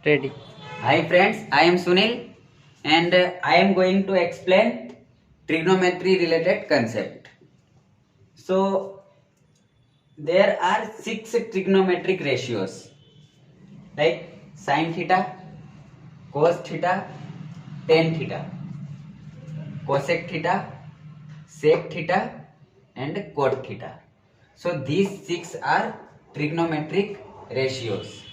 Ready. Hi friends, I am Sunil and I am going to explain trigonometry related concept. So there are 6 trigonometric ratios like sin theta, cos theta, tan theta, cosec theta, sec theta and cot theta. So these 6 are trigonometric ratios.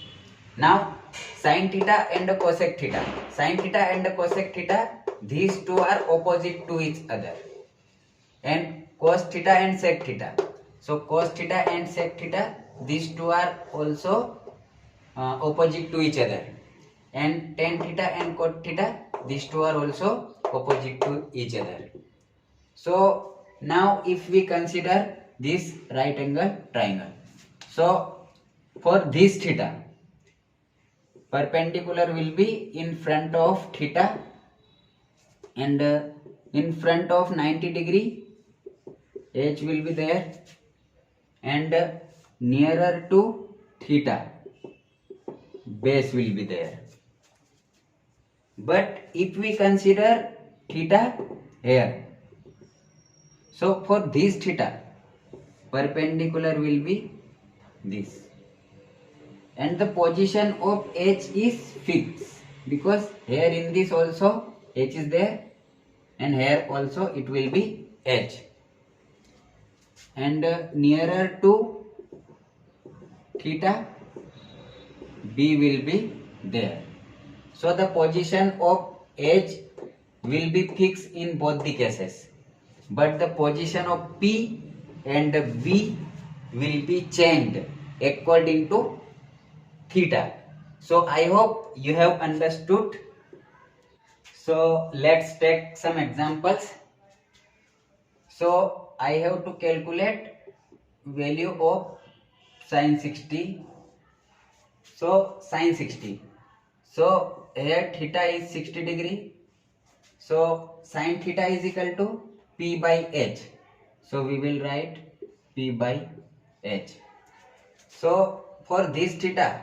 Now sin theta and cosec theta. Sin theta and cosec theta, these two are opposite to each other. And cos theta and sec theta. So cos theta and sec theta, these two are also opposite to each other. And tan theta and cot theta, these two are also opposite to each other. So now if we consider this right angle triangle. So for this theta, perpendicular will be in front of theta and in front of 90 degree h will be there and nearer to theta base will be there. But if we consider theta here, so for this theta perpendicular will be this and the position of h is fixed because here in this also h is there and here also it will be h and nearer to theta b will be there. So the position of h will be fixed in both the cases, but the position of p and b will be changed according to theta. So I hope you have understood. So let's take some examples. So I have to calculate value of sin 60. So sin 60. So here theta is 60 degree. So sin theta is equal to p by h. So we will write p by h. So for this theta,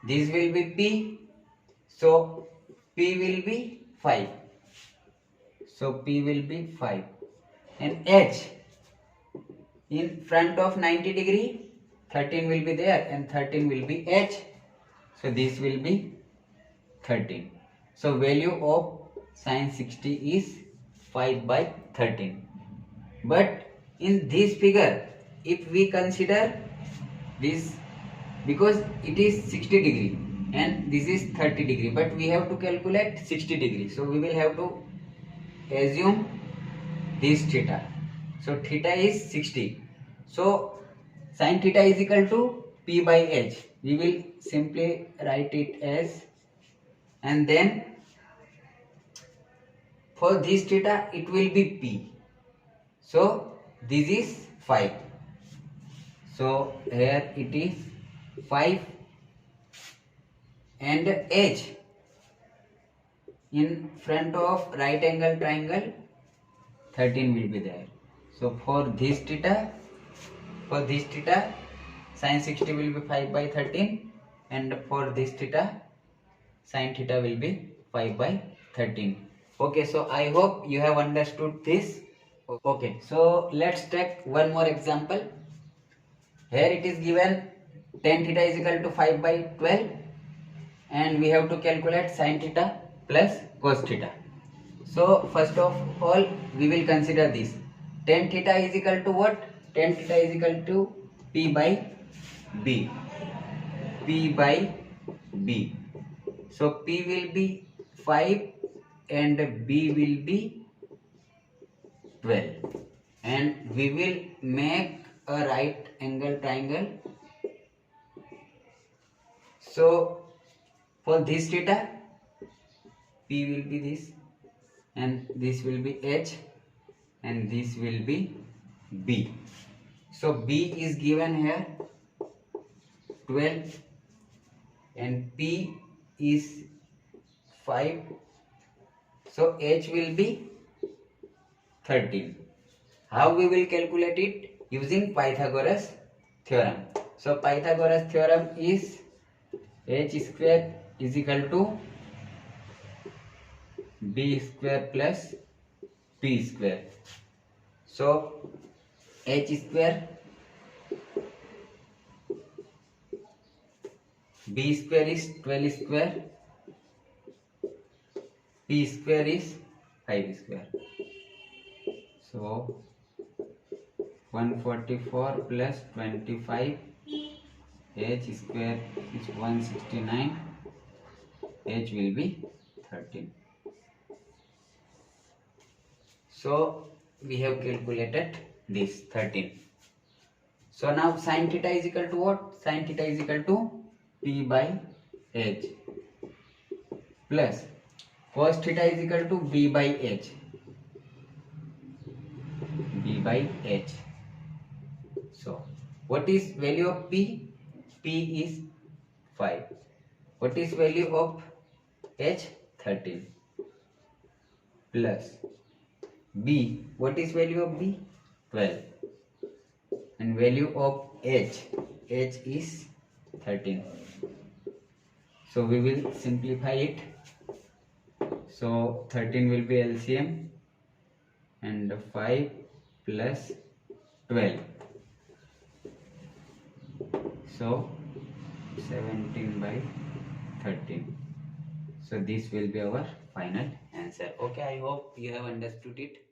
this will be p. So p will be 5. So p will be 5. And h in front of 90 degree, 13 will be there and 13 will be h. So this will be 13. So value of sin 60 is 5 by 13. But in this figure, if we consider this, because it is 60 degree and this is 30 degree, but we have to calculate 60 degree. So we will have to assume this theta. So theta is 60. So sin theta is equal to p by h. We will simply write it as, and then for this theta it will be p. So this is 5. So here it is 5 and h in front of right angle triangle 13 will be there. So for this theta sin 60 will be 5 by 13 and for this theta sin theta will be 5 by 13. Okay, so I hope you have understood this. Okay, so let's take one more example. Here it is given tan theta is equal to 5 by 12 and we have to calculate sin theta plus cos theta. So first of all we will consider this. Tan theta is equal to what? Tan theta is equal to p by b. P by b. So p will be 5 and b will be 12 and we will make a right angle triangle. So for this theta p will be this and this will be h and this will be b. So b is given here 12 and p is 5. So h will be 13. How we will calculate it? Using Pythagoras theorem. So Pythagoras theorem is h square is equal to b square plus p square. So h square, b square is 12 square, p square is 5 square. So 144 plus 25, h square is 169, h will be 13. So we have calculated this 13. So now sin theta is equal to what? Sin theta is equal to p by h plus cos theta is equal to b by h. b by h. So what is value of p? P is 5. What is value of h? 13. Plus b. What is value of b? 12. And value of h is 13. So we will simplify it. So 13 will be LCM, and 5 plus 12, so 17 by 13. So this will be our final answer. Okay, I hope you have understood it.